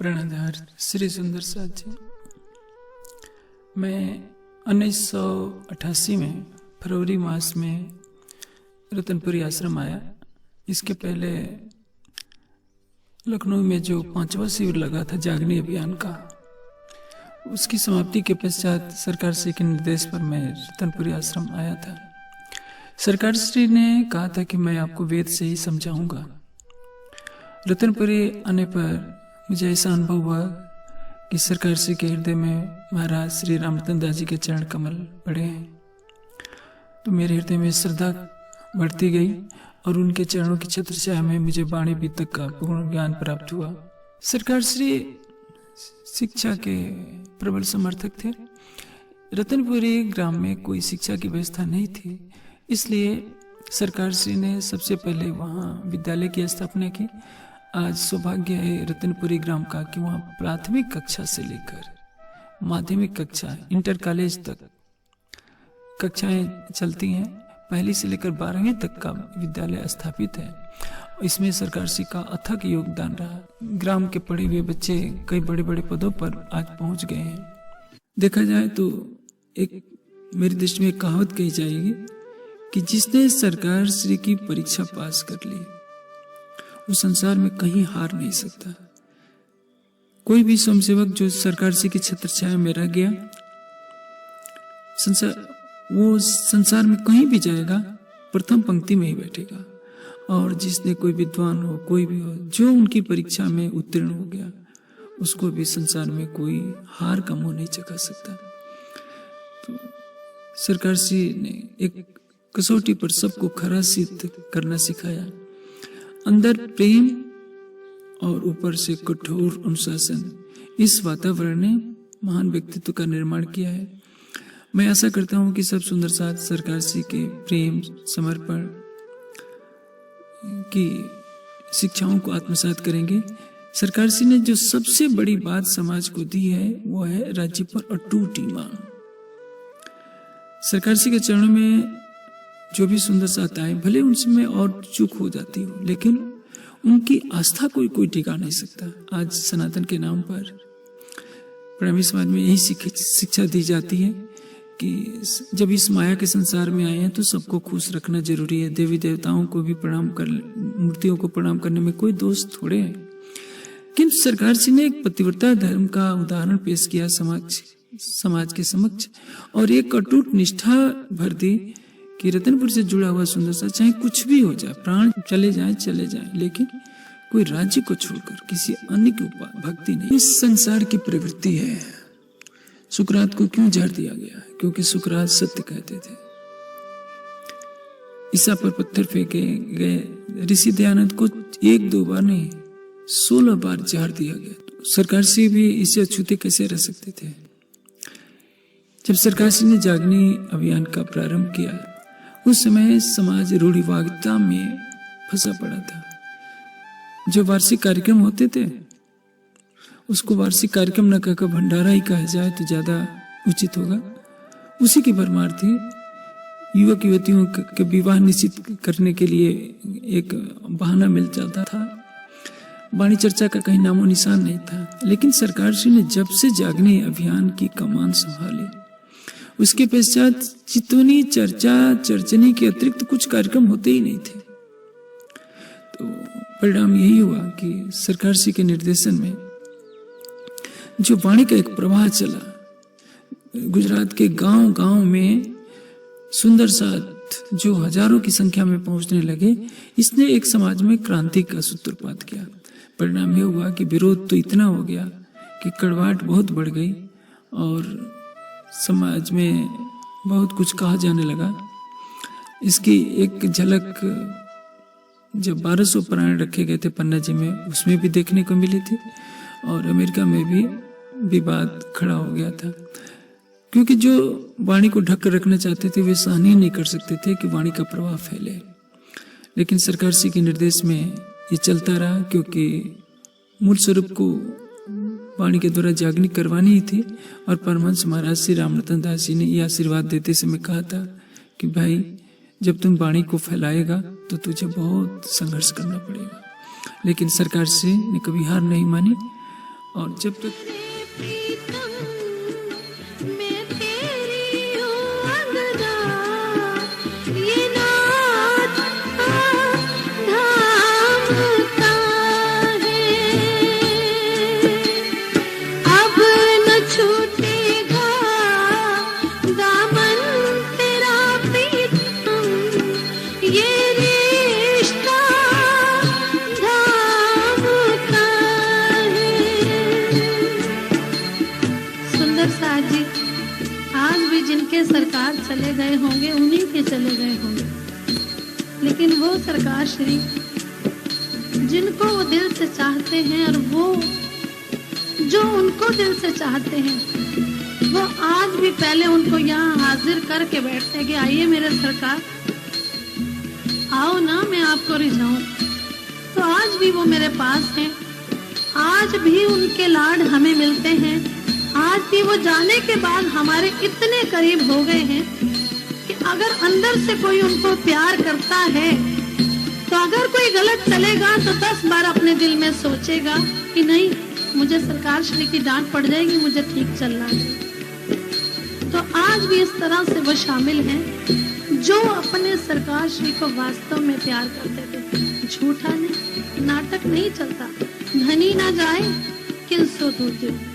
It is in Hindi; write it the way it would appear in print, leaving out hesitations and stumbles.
प्रणधार श्री सुंदर साथ जी। मैं 1988 में फरवरी मास में रतनपुरी आश्रम आया। इसके पहले लखनऊ में जो 5वां शिविर लगा था जागनी अभियान का, उसकी समाप्ति के पश्चात सरकार श्री के निर्देश पर मैं रतनपुरी आश्रम आया था। सरकार श्री ने कहा था कि मैं आपको वेद से ही समझाऊंगा। रतनपुरी आने पर मुझे ऐसा अनुभव हुआ कि सरकार श्री के हृदय में महाराज श्री रामरतन दास जी के चरण कमल पड़े हैं, तो मेरे हृदय में श्रद्धा बढ़ती गई और उनके चरणों की छत्र छाया में मुझे वाणी वितक का पूर्ण ज्ञान प्राप्त हुआ। सरकार श्री शिक्षा के प्रबल समर्थक थे। रतनपुरी ग्राम में कोई शिक्षा की व्यवस्था नहीं थी, इसलिए सरकार श्री ने सबसे पहले वहाँ विद्यालय की स्थापना की। आज सौभाग्य है रतनपुरी ग्राम का कि वहाँ प्राथमिक कक्षा से लेकर माध्यमिक कक्षा इंटर कॉलेज तक कक्षाएं चलती हैं। पहली से लेकर 12वीं तक का विद्यालय स्थापित है। इसमें सरकार श्री का अथक योगदान रहा। ग्राम के पढ़े हुए बच्चे कई बड़े बड़े पदों पर आज पहुंच गए हैं। देखा जाए तो एक मेरी दृष्टि में कहावत कही जाएगी कि जिसने सरकार श्री की परीक्षा पास कर ली वो संसार में कहीं हार नहीं सकता। कोई भी स्वयंसेवक जो सरकार श्री की छत्र छाया में रह गया, वो संसार में कहीं भी जाएगा प्रथम पंक्ति में ही बैठेगा। और जिसने कोई विद्वान हो, कोई भी हो, जो उनकी परीक्षा में उत्तीर्ण हो गया, उसको भी संसार में कोई हार का मुंह नहीं चखा सकता। तो सरकार श्री ने एक कसौटी पर सबको खरा सिद्ध करना सिखाया। अंदर प्रेम और ऊपर से कठोर अनुशासन, इस वातावरण ने महान व्यक्तित्व का निर्माण किया है। मैं आशा करता हूं कि सब सुंदर साथ सरकार श्री के प्रेम समर्पण की शिक्षाओं को आत्मसात करेंगे। सरकार श्री ने जो सबसे बड़ी बात समाज को दी है वो है राज्य पर अटूट ईमान। सरकार श्री के चरणों में जो भी सुंदर साथ आए, भले उनसे और चूक हो जाती हो, लेकिन उनकी आस्था कोई टिका नहीं सकता। आज सनातन के नाम पर प्रेमी समाज में यही शिक्षा दी जाती है कि जब इस माया के संसार में आए हैं तो सबको खुश रखना जरूरी है। देवी देवताओं को भी प्रणाम कर, मूर्तियों को प्रणाम करने में कोई दोष थोड़े है। किंतु सरकार श्री ने एक पतिव्रता धर्म का उदाहरण पेश किया समाज के समक्ष, और एक अटूट निष्ठा भर दी कि रतनपुर से जुड़ा हुआ सुंदर सा चाहे कुछ भी हो जाए, प्राण चले जाए, लेकिन कोई राज्य को छोड़कर किसी अन्य की भक्ति नहीं। इस संसार की प्रवृत्ति है। सुकरात को क्यों जहर दिया गया? क्योंकि सुकरात सत्य कहते थे। ईसा पर पत्थर फेंके गए ऋषि दयानंद को 1-2 बार नहीं 16 बार जहर दिया गया। तो सरकार श्री भी इसे अछूते कैसे रह सकते थे? जब सरकार श्री ने जागनी अभियान का प्रारंभ किया, उस समय समाज रूढ़िवादिता में फंसा पड़ा था। जो वार्षिक कार्यक्रम होते थे उसको वार्षिक कार्यक्रम न कहकर भंडारा ही कहा जाए तो ज्यादा उचित होगा। उसी की भरमार थी। युवक युवतियों के विवाह निश्चित करने के लिए एक बहाना मिल जाता था। वाणी चर्चा का कहीं नामो निशान नहीं था। लेकिन सरकार श्री ने जब से जागने अभियान की कमान संभाली, उसके पश्चात चितौनी चर्चनी के अतिरिक्त कुछ कार्यक्रम होते ही नहीं थे। तो परिणाम यही हुआ कि सरकार श्री के निर्देशन में जो वाणी का एक प्रवाह चला, गुजरात के गांव में सुंदर साथ जो हजारों की संख्या में पहुंचने लगे, इसने एक समाज में क्रांति का सूत्रपात किया। परिणाम यह हुआ कि विरोध तो इतना हो गया कि कड़वाहट बहुत बढ़ गई और समाज में बहुत कुछ कहा जाने लगा। इसकी एक झलक जब 1200 प्राण रखे गए थे पन्ना जी में, उसमें भी देखने को मिली थी। और अमेरिका में भी विवाद खड़ा हो गया था, क्योंकि जो वाणी को ढक कर रखना चाहते थे वे सहन ही नहीं कर सकते थे कि वाणी का प्रभाव फैले। लेकिन सरकार श्री के निर्देश में ये चलता रहा, क्योंकि मूल स्वरूप को वाणी के द्वारा जागनी करवानी ही थी। और परमहंस महाराज श्री रामरतन दास जी ने यह आशीर्वाद देते समय कहा था कि भाई, जब तुम वाणी को फैलाएगा तो तुझे बहुत संघर्ष करना पड़ेगा। लेकिन सरकार श्री ने कभी हार नहीं मानी और जब तक सरकार चले गए होंगे, उन्हीं के चले गए होंगे, लेकिन वो सरकार श्री जिनको वो दिल से चाहते हैं और वो जो उनको दिल से चाहते हैं, वो आज भी पहले उनको यहाँ हाजिर करके बैठते हैं कि आइए मेरे सरकार, आओ ना मैं आपको रिझाऊं। तो आज भी वो मेरे पास हैं, आज भी उनके लाड हमें मिलते हैं, आज भी वो जाने के बाद हमारे इतने करीब हो गए हैं कि अगर अंदर से कोई उनको प्यार करता है तो अगर कोई गलत चलेगा तो 10 बार अपने दिल में सोचेगा कि नहीं, मुझे सरकार श्री की डांट पड़ जाएगी, मुझे ठीक चलना है। तो आज भी इस तरह से वो शामिल हैं जो अपने सरकार श्री को वास्तव में प्यार करते थे। झूठा नहीं, नाटक नहीं चलता, धनी ना जाए किन सो दूर।